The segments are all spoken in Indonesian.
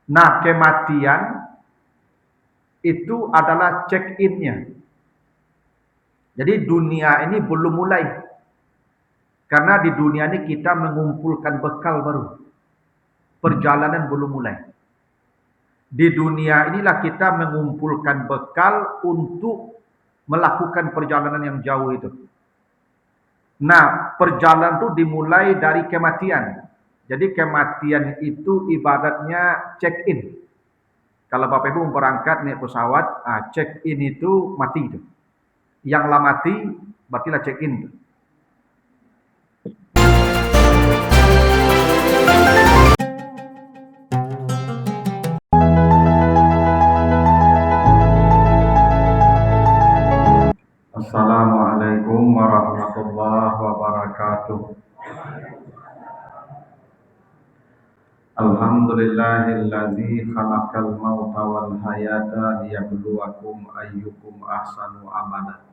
Nah, kematian itu adalah check-in-nya. Jadi dunia ini belum mulai. Karena di dunia ini kita mengumpulkan bekal baru. Perjalanan belum mulai. Di dunia inilah kita mengumpulkan bekal untuk melakukan perjalanan yang jauh itu. Nah, perjalanan itu dimulai dari kematian. Jadi kematian itu ibaratnya check-in. Kalau Bapak Ibu berangkat naik pesawat, check-in itu mati itu. Yang lah mati, berartilah check-in. Assalamualaikum warahmatullahi wabarakatuh. Alhamdulillahillazi khalaqal mauta wal hayata liyabluwakum ayyukum ahsanu amala.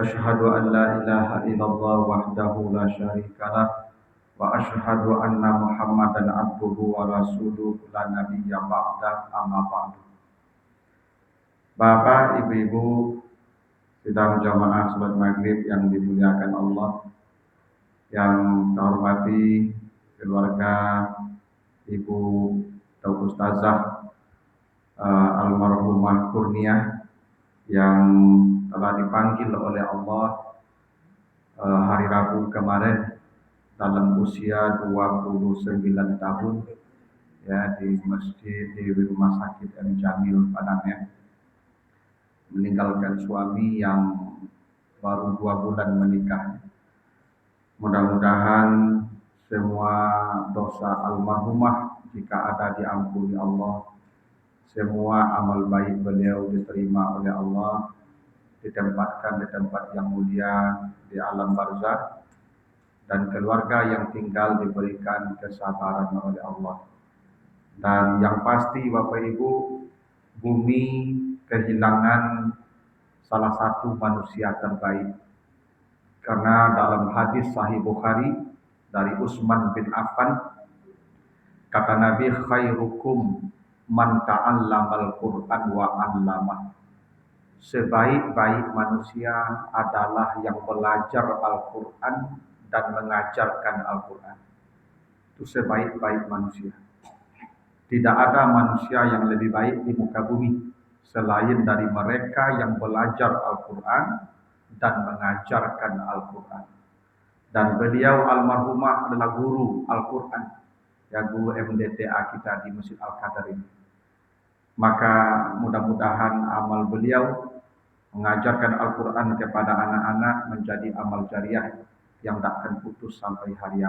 Asyhadu an la ilaha illallah wahdahu la syarikalah wa asyhadu anna Muhammadan abduhu wa rasuluhu la nabiyya ba'da amma ba'du. Bapak, Ibu-ibu, sidang jamaah salat maghrib yang dimuliakan Allah, yang terhormati keluarga Ibu atau Ustazah almarhumah Kurnia yang telah dipanggil oleh Allah hari Rabu kemarin dalam usia 29 tahun ya di masjid di rumah sakit M Jamil Padang, meninggalkan suami yang baru 2 bulan menikah. Mudah-mudahan semua dosa almarhumah jika ada diampuni Allah, semua amal baik beliau diterima oleh Allah, ditempatkan di tempat yang mulia di alam barzakh, dan keluarga yang tinggal diberikan kesabaran oleh Allah. Dan yang pasti Bapak Ibu, bumi kehilangan salah satu manusia terbaik. Karena dalam hadis Sahih Bukhari dari Utsman bin Affan, kata Nabi, khairukum man ta'allamal Qur'an wa 'allamah. Sebaik-baik manusia adalah yang belajar Al-Qur'an dan mengajarkan Al-Qur'an. Itu sebaik-baik manusia. Tidak ada manusia yang lebih baik di muka bumi selain dari mereka yang belajar Al-Qur'an dan mengajarkan Al-Quran. Dan beliau almarhumah adalah guru Al-Quran, ya guru MDTA kita di Masjid Al-Qadar ini. Maka mudah-mudahan amal beliau mengajarkan Al-Quran kepada anak-anak menjadi amal jariah yang tak akan putus sampai hari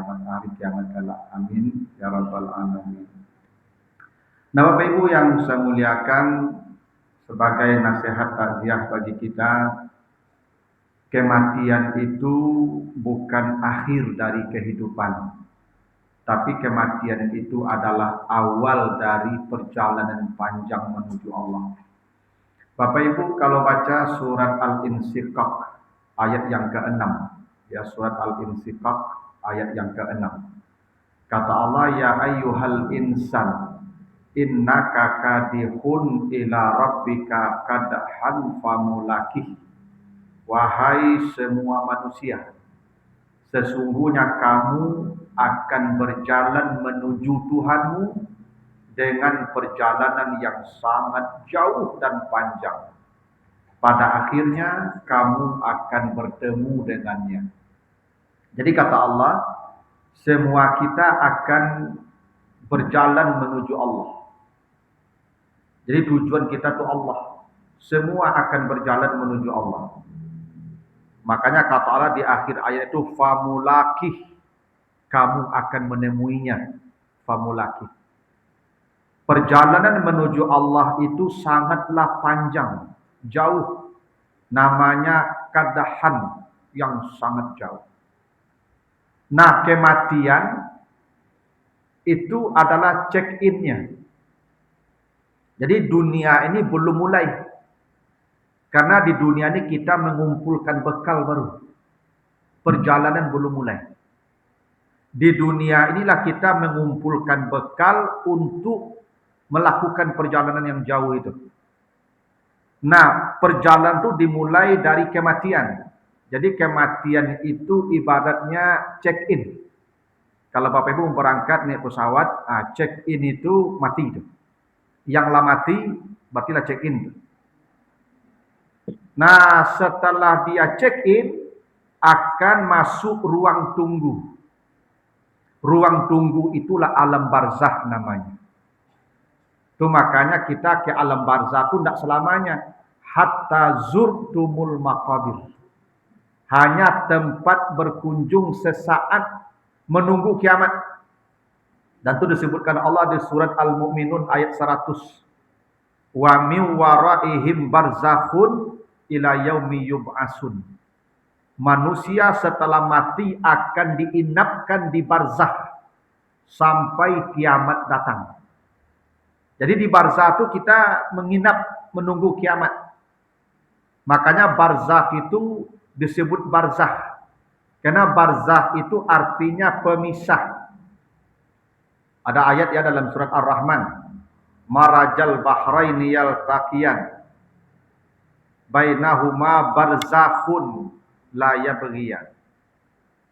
kiamat kelak. Amin ya rabbal alamin. Nah, Bapak Ibu yang saya muliakan, sebagai nasihat takziah bagi kita, kematian itu bukan akhir dari kehidupan, tapi kematian itu adalah awal dari perjalanan panjang menuju Allah. Bapak Ibu kalau baca surat Al-Insyiqaq ayat yang ke-6, ya surat Al-Insyiqaq ayat yang ke-6. Kata Allah, ya ayyuhal insan innaka kadihun ila rabbika kadhan famulakih. Wahai semua manusia, sesungguhnya kamu akan berjalan menuju Tuhanmu dengan perjalanan yang sangat jauh dan panjang. Pada akhirnya kamu akan bertemu dengannya. Jadi kata Allah, semua kita akan berjalan menuju Allah. Jadi tujuan kita itu Allah. Semua akan berjalan menuju Allah. Makanya kata Allah di akhir ayat itu, famulakih, kamu akan menemuinya. Famulakih. Perjalanan menuju Allah itu sangatlah panjang, jauh. Namanya kadahan, yang sangat jauh. Nah, kematian itu adalah check-in-nya. Jadi dunia ini belum mulai. Karena di dunia ini kita mengumpulkan bekal baru. Perjalanan belum mulai. Di dunia inilah kita mengumpulkan bekal untuk melakukan perjalanan yang jauh itu. Nah, perjalanan itu dimulai dari kematian. Jadi kematian itu ibaratnya check-in. Kalau Bapak Ibu berangkat naik pesawat, check-in itu mati itu. Yang lah mati, berarti check-in. Nah, setelah dia check-in, akan masuk ruang tunggu. Ruang tunggu itulah alam barzakh namanya. Itu makanya kita ke alam barzakh itu tidak selamanya. Hatta zurtumul maqabir. Hanya tempat berkunjung sesaat menunggu kiamat. Dan itu disebutkan Allah di surat Al-Mu'minun ayat 100. Wa min waraihim barzakhun ila yaumi yub'asun. Manusia setelah mati akan diinapkan di barzakh sampai kiamat datang. Jadi di barzakh itu kita menginap menunggu kiamat. Makanya barzakh itu disebut barzakh. Karena barzakh itu artinya pemisah. Ada ayat ya dalam surat Ar-Rahman. Marajal bahraini yaltaqiyan. Bainahuma barzakhun la yabghiyan.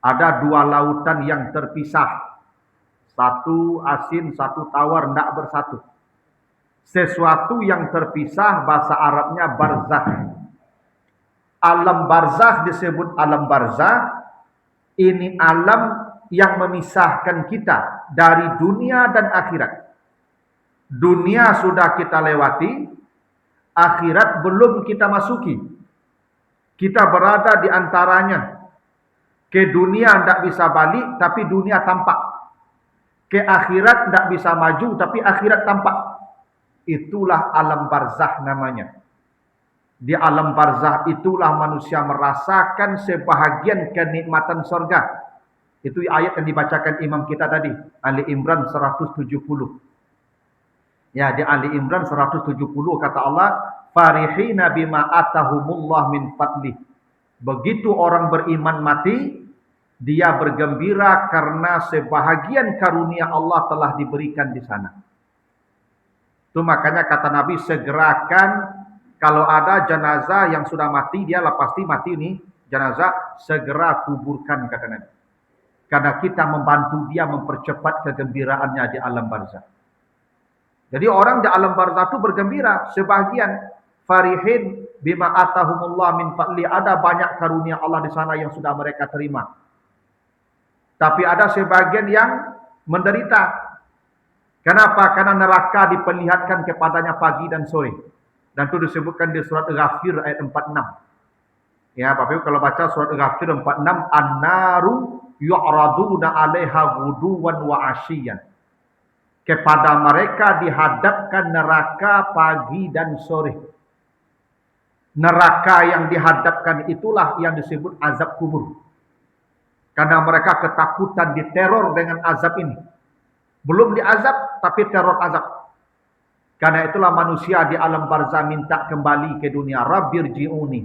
Ada dua lautan yang terpisah. Satu asin, satu tawar, tidak bersatu. Sesuatu yang terpisah bahasa Arabnya barzakh. Alam barzakh disebut alam barzakh. Ini alam yang memisahkan kita dari dunia dan akhirat. Dunia sudah kita lewati, akhirat belum kita masuki. Kita berada di antaranya. Ke dunia tidak bisa balik, tapi dunia tampak. Ke akhirat tidak bisa maju, tapi akhirat tampak. Itulah alam barzakh namanya. Di alam barzakh itulah manusia merasakan sebahagian kenikmatan surga. Itu ayat yang dibacakan imam kita tadi, Ali Imran 170. Ya, di Ali Imran 170 kata Allah, farihina bima atahumullah min fadli. Begitu orang beriman mati, dia bergembira karena sebahagian karunia Allah telah diberikan di sana. Itu makanya kata Nabi, segerakan kalau ada jenazah yang sudah mati, dia lah pasti mati nih jenazah, segera kuburkan kata Nabi. Karena kita membantu dia mempercepat kegembiraannya di alam barzakh. Jadi orang di alam barzakh itu bergembira sebahagian. Farihin bima atahumullah min fadli. Ada banyak karunia Allah di sana yang sudah mereka terima. Tapi ada sebagian yang menderita. Kenapa? Karena neraka diperlihatkan kepadanya pagi dan sore. Dan itu disebutkan di surat Ghafir ayat 46. Ya, Bapak Ibu kalau baca surat Ghafir 46, an-naru yu'raduna 'alaiha ghuduwan wa 'ashiyyan. Kepada mereka dihadapkan neraka pagi dan sore. Neraka yang dihadapkan itulah yang disebut azab kubur. Karena mereka ketakutan diteror dengan azab ini. Belum diazab, tapi teror azab. Karena itulah manusia di alam barzakh minta kembali ke dunia. Rabbirji'uni.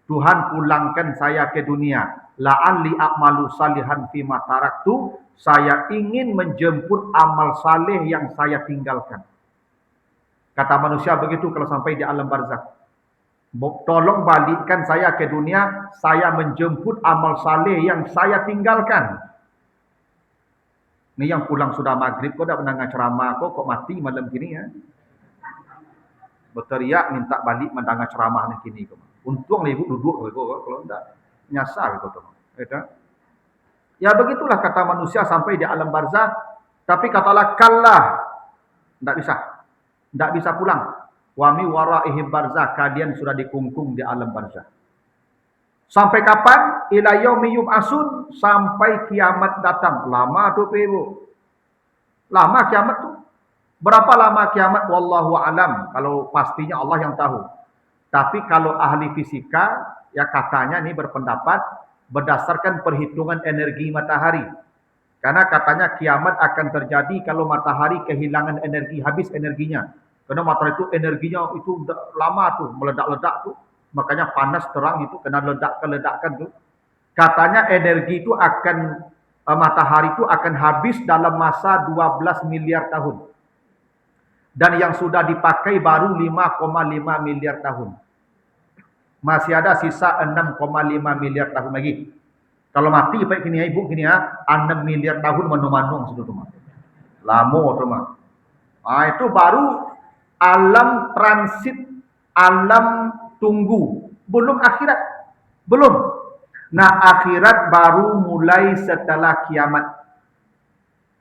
Tuhan pulangkan saya ke dunia. La'alli a'malu salihan fima taraktu. Saya ingin menjemput amal saleh yang saya tinggalkan. Kata manusia begitu kalau sampai di alam barzakh. Tolong balikkan saya ke dunia. Saya menjemput amal saleh yang saya tinggalkan. Ini yang pulang sudah maghrib, kok dah mendengar ceramah, kok mati malam gini ya. Berteriak minta balik mendengar ceramah ni kini. Untung ibu duduk kalau enggak nyasar gitu. Ya begitulah kata manusia sampai di alam barzakh. Tapi katalah kallah, enggak bisa. Enggak bisa pulang. Wa mi waraihim barzakh, kalian sudah dikungkung di alam barzakh. Sampai kapan? Ila yaumi yub'asun, sampai kiamat datang. Lama tuh Ibu. Lama kiamat tuh. Berapa lama kiamat? Wallahu alam. Kalau pastinya Allah yang tahu. Tapi kalau ahli fisika, ya katanya ini berpendapat berdasarkan perhitungan energi matahari. Karena katanya kiamat akan terjadi kalau matahari kehilangan energi, habis energinya. Karena matahari itu energinya itu lama tuh, meledak-ledak tuh. Makanya panas terang itu kena ledakan tuh. Katanya energi itu akan, matahari itu akan habis dalam masa 12 miliar tahun. Dan yang sudah dipakai baru 5,5 miliar tahun. Masih ada sisa 6,5 miliar tahun lagi. Kalau mati baik kini ibu kini 6 miliar tahun manung-manung sudah tu mah. Lama tu mah. Itu baru alam transit, alam tunggu. Belum akhirat. Belum. Nah, akhirat baru mulai setelah kiamat.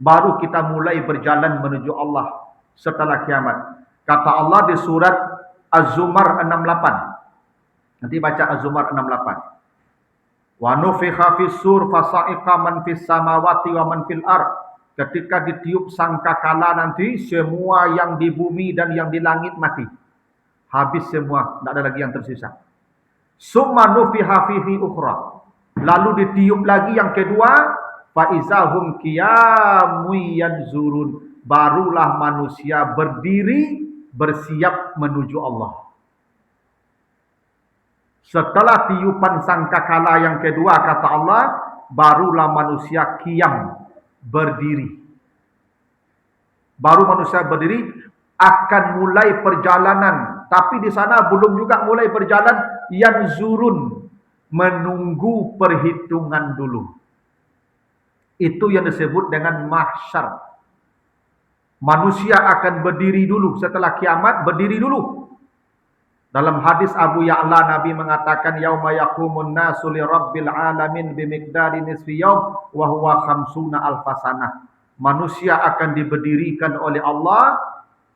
Baru kita mulai berjalan menuju Allah setelah kiamat. Kata Allah di surat Az-Zumar 68. Nanti baca Az-Zumar 68. Wa nufikha fis-sur fasa'iqa man fis samawati wa man fil ard. Ketika ditiup sangkakala nanti, semua yang di bumi dan yang di langit mati. Habis semua, tidak ada lagi yang tersisa. Summa nufiha fihi ukhra. Lalu ditiup lagi yang kedua, fa izahum qiyamun yanzurun. Barulah manusia berdiri bersiap menuju Allah. Setelah tiupan sangkakala yang kedua, kata Allah, barulah manusia qiyam, berdiri. Baru manusia berdiri akan mulai perjalanan. Tapi di sana belum juga mulai berjalan, yanzurun, menunggu perhitungan dulu. Itu yang disebut dengan mahsyar. Manusia akan berdiri dulu setelah kiamat, berdiri dulu. Dalam hadis Abu Ya'la, Nabi mengatakan, yauma yaqumun nasu li rabbil alamin bimiqdari nisfi yaum wa huwa khamsuna alfasanah. Manusia akan diberdirikan oleh Allah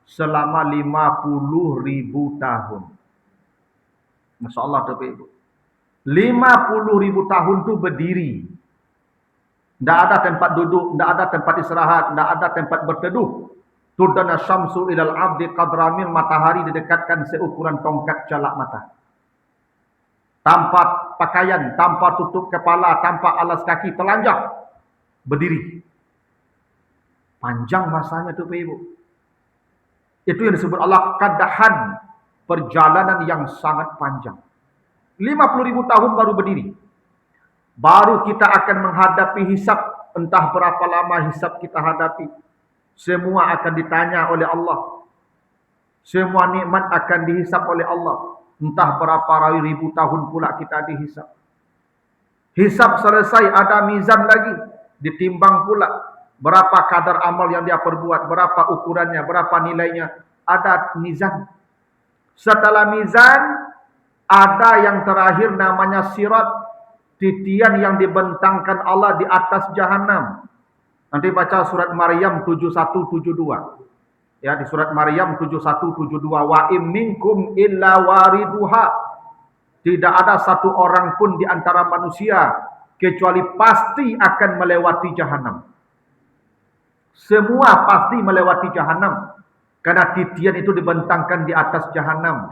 selama 50.000 tahun. Masya Allah, Ibu. 50.000 tahun itu berdiri. Tidak ada tempat duduk, tidak ada tempat istirahat, tidak ada tempat berteduh. Tudana syamsu ilal abdi qadramil, matahari didekatkan seukuran tongkat jalak mata. Tanpa pakaian, tanpa tutup kepala, tanpa alas kaki, telanjang. Berdiri. Panjang masanya itu Ibu. Itu yang disebut Allah qadahan, perjalanan yang sangat panjang. 50.000 tahun baru berdiri. Baru kita akan menghadapi hisab, entah berapa lama hisab kita hadapi. Semua akan ditanya oleh Allah. Semua nikmat akan dihisab oleh Allah. Entah berapa ribu tahun pula kita dihisab. Hisab selesai, ada mizan lagi. Ditimbang pula berapa kadar amal yang dia perbuat, berapa ukurannya, berapa nilainya. Ada mizan. Setelah mizan, ada yang terakhir namanya sirat. Titian yang dibentangkan Allah di atas jahanam. Nanti baca surat Maryam 7172. Ya, di surat Maryam 7172, wa im minkum illa wariduha. Tidak ada satu orang pun di antara manusia kecuali pasti akan melewati jahanam. Semua pasti melewati jahanam. Karena titian itu dibentangkan di atas jahanam.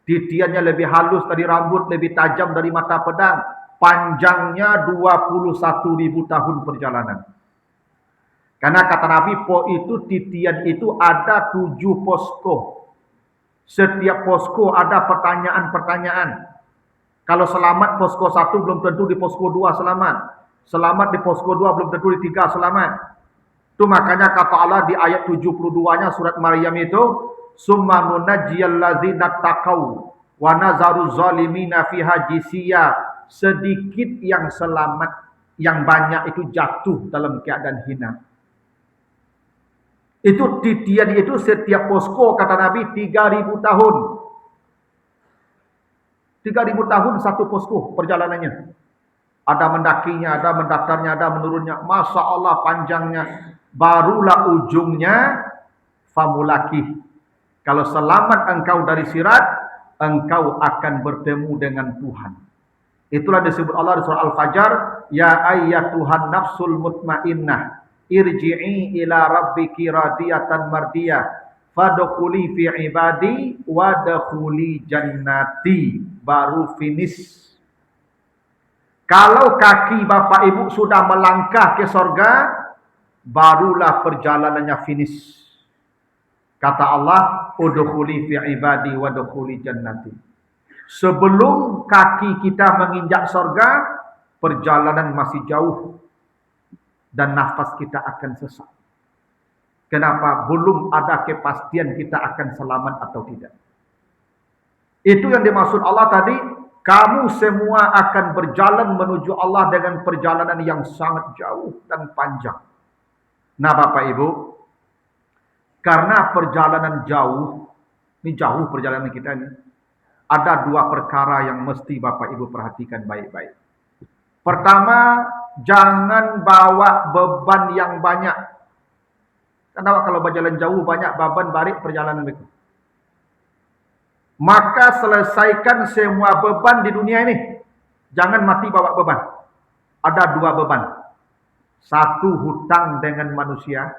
Titiannya lebih halus dari rambut, lebih tajam dari mata pedang. Panjangnya 21.000 tahun perjalanan. Karena kata Nabi, itu titian itu ada 7 posko. Setiap posko ada pertanyaan-pertanyaan. Kalau selamat posko 1 belum tentu di posko 2 selamat. Selamat di posko 2 belum tentu di 3 selamat. Itu makanya kata Allah di ayat 72-nya surat Maryam itu, summa nunajjiyal ladzina taqaw wa nazaru zalimina fiha jisiya. Sedikit yang selamat, yang banyak itu jatuh dalam keadaan hina. Itu titian itu setiap posko kata Nabi 3.000 tahun. 3.000 tahun satu posko perjalanannya. Ada mendakinya, ada mendaftarnya, ada menurunnya. Masya Allah panjangnya. Barulah ujungnya famulaki. Kalau selamat engkau dari sirat, engkau akan bertemu dengan Tuhan. Itulah disebut Allah di surah Al-Fajr, ya ayyatuhan nafsul mutmainnah, irji'i ila rabbiki radiyatan mardiyah, fadkhuli fi ibadi wadkhuli jannati. Baru finish. Kalau kaki Bapak Ibu sudah melangkah ke sorga, barulah perjalanannya finish. Kata Allah, udkhuli fi ibadi wadkhuli jannati. Sebelum kaki kita menginjak sorga, perjalanan masih jauh dan nafas kita akan sesak. Kenapa? Belum ada kepastian kita akan selamat atau tidak. Itu yang dimaksud Allah tadi, kamu semua akan berjalan menuju Allah dengan perjalanan yang sangat jauh dan panjang. Nah Bapak Ibu, karena perjalanan jauh, ini jauh perjalanan kita ini, ada dua perkara yang mesti Bapak Ibu perhatikan baik-baik. Pertama, jangan bawa beban yang banyak. Kenapa kalau berjalan jauh banyak beban balik perjalanan itu? Maka selesaikan semua beban di dunia ini. Jangan mati bawa beban. Ada dua beban. Satu, hutang dengan manusia.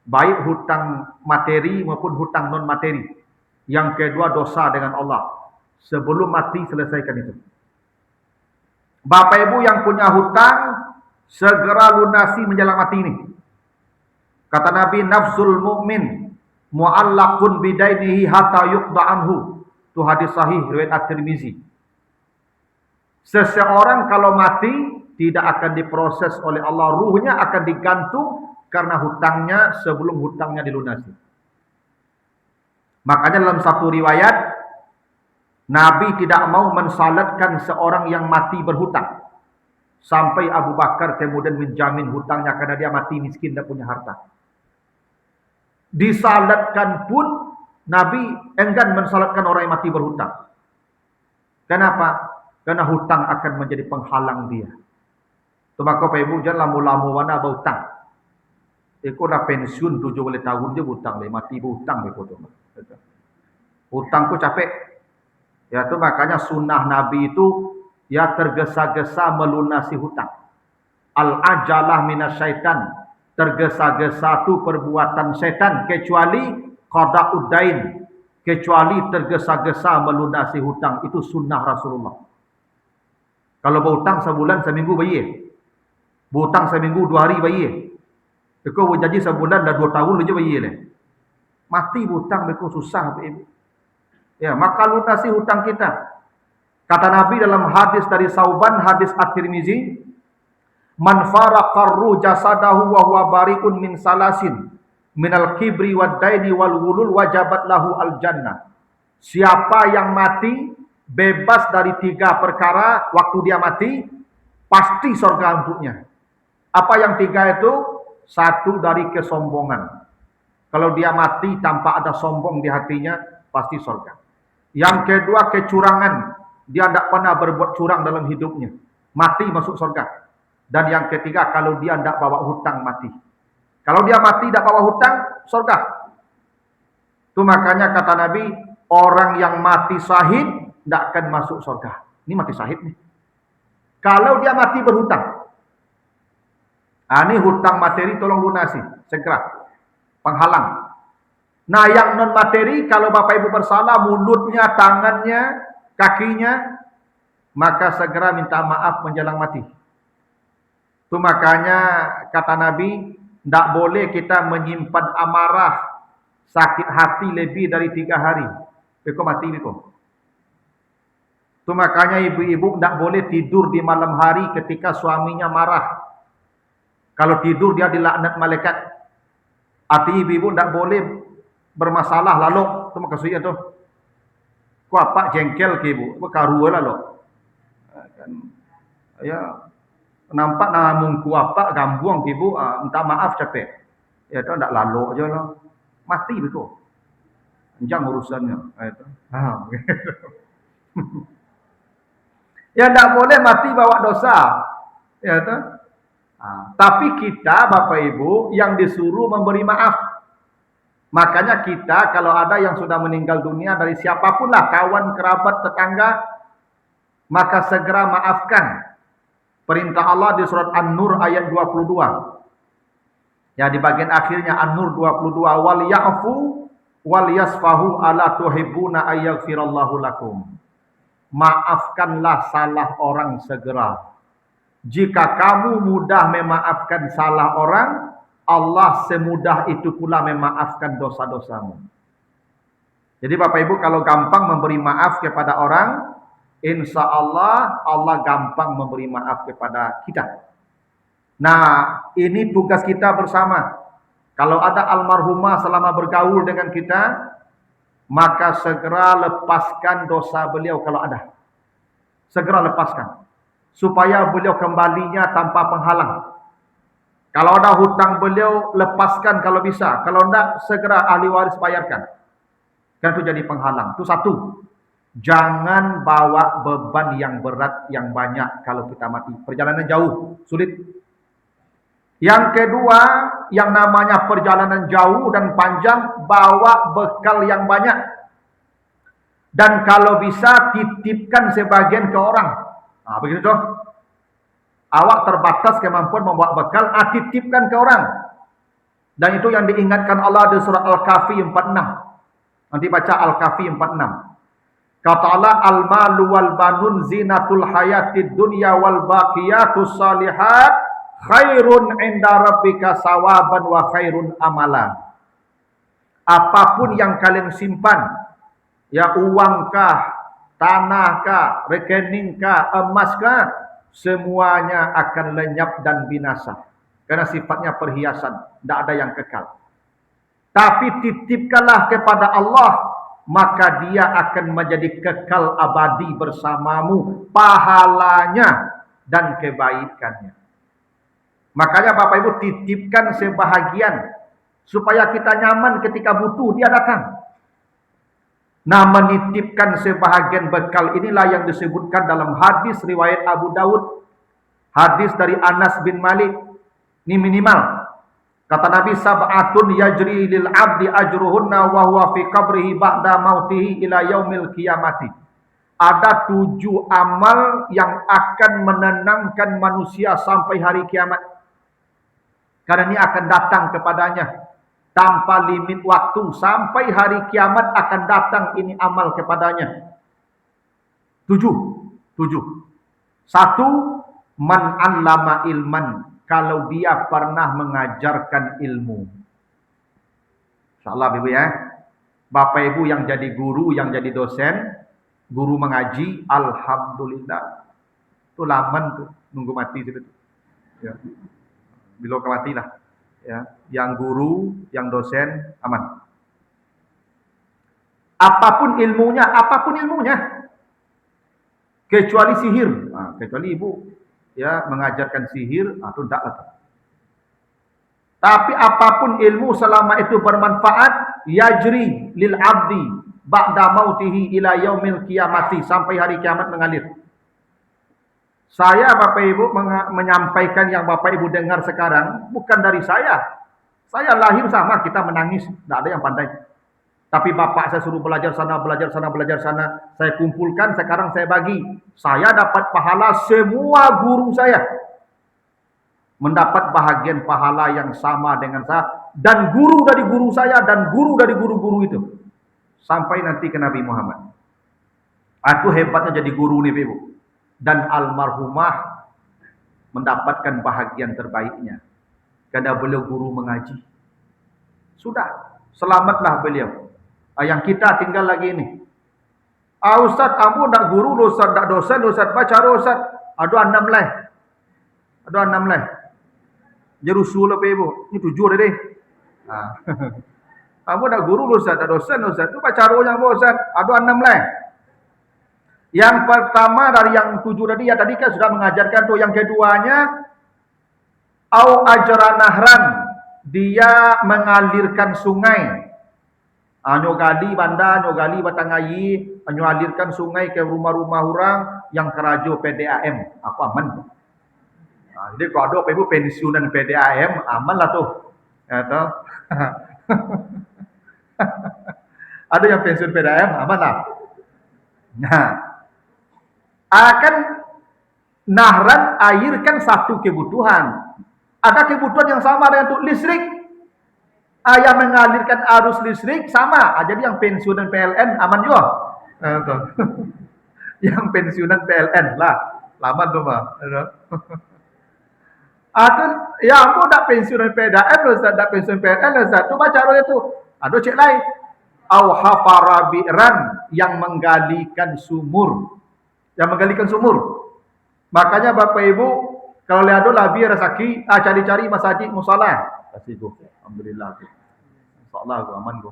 Baik hutang materi maupun hutang non materi. Yang kedua, dosa dengan Allah. Sebelum mati selesaikan itu. Bapak Ibu yang punya hutang, segera lunasi menjelang mati ini. Kata Nabi, nafsul mu'min mu'allaqun bidainihi hatta yuqda anhu. Itu hadis sahih riwayat At-Tirmizi. Seseorang kalau mati tidak akan diproses oleh Allah, ruhnya akan digantung karena hutangnya sebelum hutangnya dilunasi. Makanya dalam satu riwayat, Nabi tidak mau mensalatkan seorang yang mati berhutang. Sampai Abu Bakar kemudian menjamin hutangnya karena dia mati miskin, tidak punya harta. Disalatkan pun Nabi enggan mensalatkan orang yang mati berhutang. Kenapa? Karena hutang akan menjadi penghalang dia. Tu maka Bapak Ibu jangan lamu-lamu mana berhutang. Eko dah pensiun 70 tahun je hutang le, mati berhutang le tu. Hutang ku capek. Ya tu makanya sunnah Nabi itu ya tergesa-gesa melunasi hutang. Al-ajalah minasyaitan. Tergesa-gesa itu perbuatan setan, kecuali qada uddain, kecuali tergesa-gesa melunasi hutang. Itu sunnah Rasulullah. Kalau berhutang sebulan seminggu bayi, berhutang seminggu 2 hari bayi, kau berjanji sebulan dah 2 tahun aja bayi le. Mati berhutang beku susah Ibu. Ya, maka lunasi hutang kita. Kata Nabi dalam hadis dari Sauban, hadis At-Tirmizi, man faraqarru jasadahu wa huwa bari'un min salasin minal kibri wad daini wal ghulul wajabat lahu al jannah. Siapa yang mati bebas dari 3 perkara waktu dia mati, pasti surga untuknya. Apa yang 3 itu? 1 dari kesombongan. Kalau dia mati tanpa ada sombong di hatinya, pasti surga. Yang kedua, kecurangan. Dia tidak pernah berbuat curang dalam hidupnya. Mati masuk surga. Dan yang ketiga, kalau dia tidak bawa hutang, mati. Kalau dia mati tidak bawa hutang, surga. Itu makanya kata Nabi, orang yang mati syahid tidak akan masuk surga. Ini mati syahid nih. Kalau dia mati berhutang. Ini hutang materi tolong lunasi, segera. Penghalang. Nah yang non materi, kalau Bapak Ibu bersalah, mulutnya, tangannya, kakinya, maka segera minta maaf menjelang mati. Itu makanya kata Nabi, tidak boleh kita menyimpan amarah, sakit hati lebih dari 3 hari. Beko mati beko. Itu makanya ibu-ibu tidak boleh tidur di malam hari ketika suaminya marah. Kalau tidur dia dilaknat malaikat. Hati ibu-ibu tidak boleh bermasalah lalu. Itu maksudnya tu. Ku apa jengkel ke ibu? Karua lalu. Ya. Nampak namun ku apa gambuang ke ibu, minta maaf capek. Ya tu ndak lalu aja lah. Mati betul. Panjang urusannya. Itu. Ya ndak boleh mati bawa dosa. Ya tu. Tapi kita Bapak Ibu yang disuruh memberi maaf. Makanya kita kalau ada yang sudah meninggal dunia dari siapapun lah, kawan, kerabat, tetangga, maka segera maafkan. Perintah Allah di surat An-Nur ayat 22. Ya di bagian akhirnya An-Nur 22. Wal ya'fu wal yasfahu ala tuhibbuna ayyaghfirallahu lakum. Maafkanlah salah orang segera. Jika kamu mudah memaafkan salah orang, Allah semudah itu pula memaafkan dosa-dosamu. Jadi Bapak Ibu kalau gampang memberi maaf kepada orang, insya Allah, Allah gampang memberi maaf kepada kita. Nah, ini tugas kita bersama. Kalau ada almarhumah selama bergaul dengan kita, maka segera lepaskan dosa beliau kalau ada. Segera lepaskan. Supaya beliau kembalinya tanpa penghalang. Kalau ada hutang beliau, lepaskan kalau bisa. Kalau tidak, segera ahli waris bayarkan. Kan itu jadi penghalang. Itu satu. Jangan bawa beban yang berat, yang banyak kalau kita mati. Perjalanan jauh, sulit. Yang kedua, yang namanya perjalanan jauh dan panjang, bawa bekal yang banyak. Dan kalau bisa, titipkan sebagian ke orang. Nah, begitu toh. Awak terbatas kemampuan membawa bekal, titipkan ke orang. Dan itu yang diingatkan Allah di surah Al-Kahfi 46. Nanti baca Al-Kahfi 46. Kata Allah, al-malu wal banun zinatul hayatid dunya wal baqiyatus salihat khairun inda rabbika sawaban wa khairun amala. Apapun yang kalian simpan, ya uangkah, tanahkah, rekeningkah, emaskah, semuanya akan lenyap dan binasa. Karena sifatnya perhiasan, tidak ada yang kekal. Tapi titipkanlah kepada Allah, maka dia akan menjadi kekal abadi bersamamu, pahalanya dan kebaikannya. Makanya Bapak Ibu titipkan sebahagian, supaya kita nyaman ketika butuh, dia datang. Nah, menitipkan sebahagian bekal inilah yang disebutkan dalam hadis riwayat Abu Daud. Hadis dari Anas bin Malik. Ini minimal. Kata Nabi, sab'atun yajri lil abdi ajruhunna wa huwa fi qabrihi ba'da mautihi ila yaumil qiyamati. Ada 7 amal yang akan menenangkan manusia sampai hari kiamat. Karena ini akan datang kepadanya tanpa limit waktu. Sampai hari kiamat akan datang ini amal kepadanya. 7. 1. Man 'allama ilman. Kalau dia pernah mengajarkan ilmu. InsyaAllah Ibu ya. Bapak Ibu yang jadi guru, yang jadi dosen, guru mengaji, alhamdulillah. Itu laman tuh, nunggu mati itu. Ya. Bila matilah. Ya, yang guru, yang dosen aman. Apapun ilmunya, kecuali sihir. Nah, kecuali Ibu ya mengajarkan sihir atau tidak. Tapi apapun ilmu selama itu bermanfaat, yajri lil abdi ba'da mautihi ila yaumil qiyamati, sampai hari kiamat mengalir. Saya Bapak Ibu menyampaikan yang Bapak Ibu dengar sekarang bukan dari saya. Saya lahir sama, kita menangis, tidak ada yang pandai. Tapi bapak saya suruh belajar sana, saya kumpulkan, sekarang saya bagi. Saya dapat pahala, semua guru saya mendapat bahagian pahala yang sama dengan saya. Dan guru dari guru saya, dan guru dari guru-guru itu. Sampai nanti ke Nabi Muhammad. Aku hebatnya jadi guru nih Ibu. Dan almarhumah mendapatkan bahagian terbaiknya. Karena beliau guru mengaji. Sudah, selamatlah beliau. Yang kita tinggal lagi ini. Ustaz, kamu nak guru, Ustaz nak dosen, Ustaz baca Ustaz. Aduh 6 lah. Jerusul apa Ibu? Ini 7 deh. Kamu nak guru, Ustaz nak dosen, Ustaz tu baca yang Ustaz. Aduh 6 lah. Yang pertama dari yang 7 tadi, ya tadi kan sudah mengajarkan tuh. Yang keduanya, au ajra nahran, dia mengalirkan sungai. Nyogali banda, nyogali batangayi, alirkan sungai ke rumah-rumah orang yang kerajo PDAM. Apa aman? Jadi kalau ada Ibu pensiunan PDAM, aman lah tuh. Ya, toh? Ada yang pensiun PDAM, aman lah. Nah, akan nahran air kan satu kebutuhan. Ada kebutuhan yang sama dengan untuk listrik. Yang mengalirkan arus listrik sama. Jadi yang pensiunan PLN aman juga. Yang pensiunan PLN lah. Lama tuh Pak. Ya aku tak pensiunan PDAM, Ustaz, tak pensiunan PLN, Ustaz. Tu baca itu. Aduh cek lain. Au hafara bi'ran, yang menggalikan sumur. Makanya Bapak Ibu, Kalau lihat labi rezeki, cari-cari masjid musala. Kasih go. Alhamdulillah tu. Insyaallah go aman go.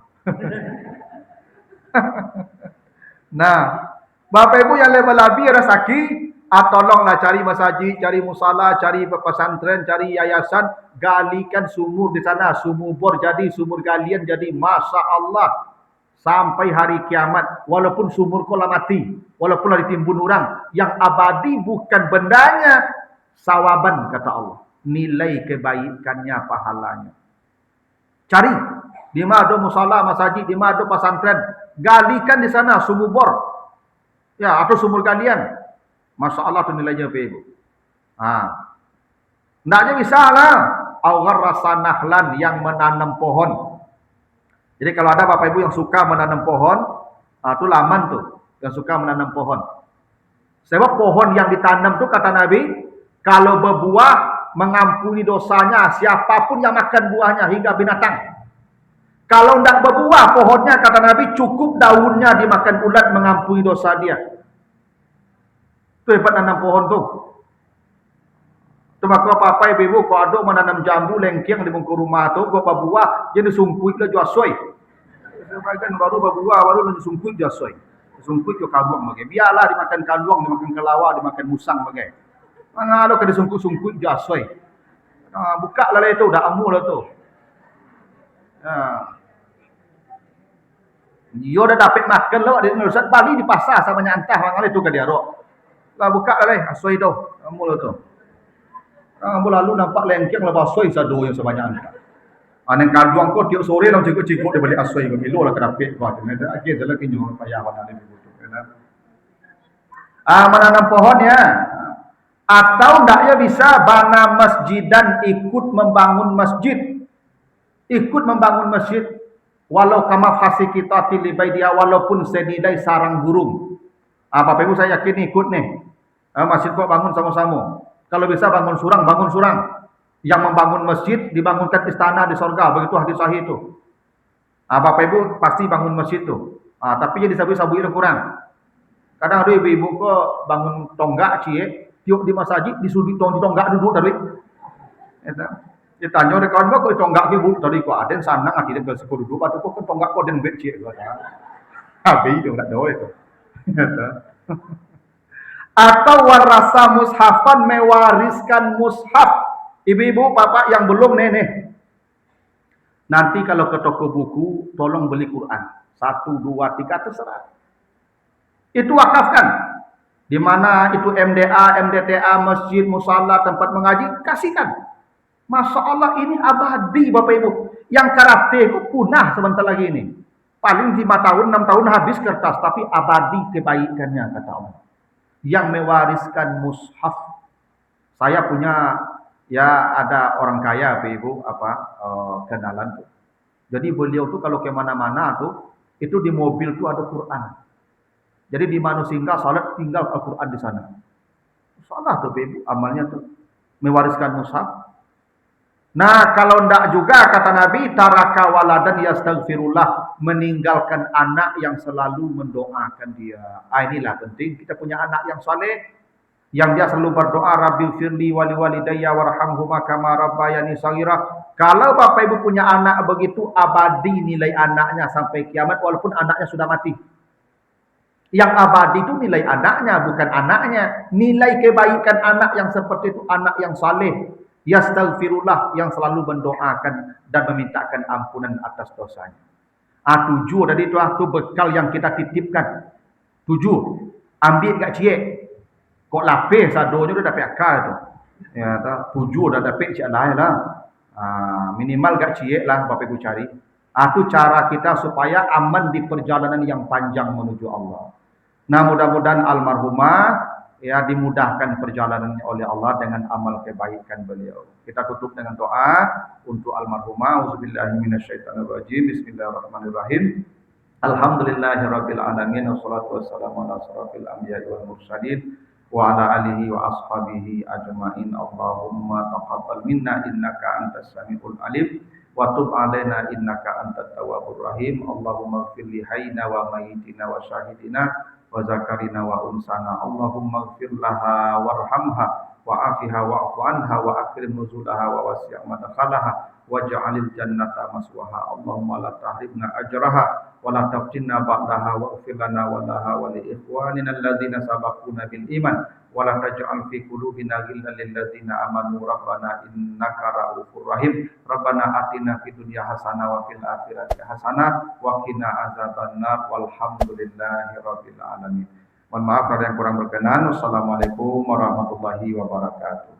Nah, Bapak Ibu yang labi rezeki, tolonglah cari masjid, cari musala, cari pesantren, cari yayasan, galikan sumur di sana, sumur bor jadi, sumur galian jadi, masya Allah. Sampai hari kiamat, walaupun sumur kolam mati, walaupun ada ditimbun orang, yang abadi bukan bendanya, sawaban kata Allah. Nilai kebaikannya, pahalanya. Cari. Di mana ada musala, masjid, di mana ada pesantren. Galikan di sana sumur bor. Ya, atau sumur galian. Masya Allah itu nilainya Ibu. Ndaknya bisa lah. Awgar rasa nahlan yang menanam pohon. Jadi kalau ada Bapak Ibu yang suka menanam pohon, itu laman tuh. Yang suka menanam pohon. Sebab pohon yang ditanam tuh kata Nabi, kalau berbuah mengampuni dosanya siapapun yang makan buahnya hingga binatang. Kalau tidak berbuah pohonnya kata Nabi cukup daunnya dimakan ulat mengampuni dosa dia. Itu hebat nanam pohon tuh. Itu maka apa ibu kalau ada menanam jambu lengkeng di bengkok rumah tuh, gua berbuah jadi sungkuit lah jual soy. Sebagian baru berbuah baru jadi sungkuit jual soy. Sungkuit ke kaluang bagai. Biarlah dimakan kaluang, dimakan kelawar, dimakan musang bagai. Mana ada kada sungkuit jual soy. Buka lah itu dah amu lah tu. Yo dah dapat makan lah di Nusa Bali di pasar sama nyantah orang itu ke dia rok. Lah buka lah asoi tu. Amu lah tu. Amu lalu nampak lengkeng lah asoi sado yang sebanyak anta. Aneng kaduang ko tiap sore lang cikgu-cikgu dia balik asoi ke kilo lah kedapit ko. Ada akhir salah kinyo payah wana ni begitu. Menanam pohon ya. Atau ndaknya bisa bana masjid dan ikut membangun masjid. Ikut membangun masjid. Walau kama fasi kita tilibai dia walaupun senilai sarang burung. Bapak Ibu saya yakin ikut nih. Masjid kok bangun sama-sama. Kalau bisa bangun surang. Yang membangun masjid dibangunkan istana di sorga. Begitu hadis sahih itu. Bapak Ibu pasti bangun masjid tuh. Tapi jadi sabu-sabu itu kurang. Kadang ada ibu-ibu kok bangun tonggak cie, tiup di masjid disuruh tonggak duduk tadi. Ditanya oleh kawan kok tonggak ibu tadi kok ada sanang akhirnya ke sepuluh duduk atau kok tonggak kok den bet cie. Habis itu enggak ada itu. Atau warasa mushafan mewariskan mushaf. Ibu-ibu, bapak yang belum nenek. Nanti kalau ke toko buku, tolong beli Quran. 1, 2, 3 terserah. Itu wakafkan. Di mana itu MDA, MDTA, masjid, musala, tempat mengaji, kasihkan. Masya Allah ini abadi Bapak Ibu. Yang karate itu punah sebentar lagi ini. Paling 5 tahun, 6 tahun habis kertas. Tapi abadi kebaikannya kata Allah. Yang mewariskan mushaf. Saya punya, ya ada orang kaya Bapak Ibu, kenalan tuh. Jadi beliau tuh kalau kemana-mana tuh, itu di mobil tuh ada Quran. Jadi di mana singgah salat tinggal Al-Quran di sana. Salah tuh Bapak Ibu, amalnya tuh. Mewariskan mushaf. Nah, kalau ndak juga kata Nabi, taraka waladan yastaghfirullah, meninggalkan anak yang selalu mendoakan dia. Inilah penting kita punya anak yang saleh, yang dia selalu berdoa, Rabbil firli wali walidayya warhamhuma kama rabbayani shaghira. Kalau Bapak Ibu punya anak begitu, abadi nilai anaknya sampai kiamat walaupun anaknya sudah mati. Yang abadi itu nilai anaknya, bukan anaknya. Nilai kebaikan anak yang seperti itu, anak yang saleh. Yastaghfirullah, yang selalu mendoakan dan memintakan ampunan atas dosanya. 7 tadi itu bekal yang kita titipkan. 7, ambil gak cie. Kok lapis sadonya udah dapat akal tu. Ya, 7 dah dapat cie lain lah. Minimal gak cie lah Bapak Ibu cari. Itu cara kita supaya aman di perjalanan yang panjang menuju Allah. Nah, mudah-mudahan almarhumah ya dimudahkan perjalanannya oleh Allah dengan amal kebaikan beliau. Kita tutup dengan doa untuk almarhumah. Auzubillahi minasyaitonirrajim. Bismillahirrahmanirrahim. Alhamdulillahirabbil alamin wassalatu wassalamu ala asrofil anbiya'i wal mursalin wa ala alihi wa ashabihi ajmain. Allahumma taqabbal minna innaka antas samiul alim wa tub alaina innaka antat tawwabur rahim. Allahumma ighfir li hayyina wa mayyitina wa syahidina wa zakarina wa unsana. Allahumma ighfir laha warhamha وعافها واعف عنها وأكرم نزولها ووسع مدخلها واجعل الجنة مسواها اللهم لا تحرمنا أجرها ولا تفتنا بعدها واغفر لنا ولها ولإخواننا الذين سبقونا بالإيمان ولا تجعل في قلوبنا غلا للذين آمنوا ربنا إنك رؤوف رحيم ربنا آتنا في الدنيا حسنة وفي الآخرة حسنة وقنا عذاب النار والحمد لله رب العالمين. Mohon maaf ada yang kurang berkenan. Wassalamualaikum warahmatullahi wabarakatuh.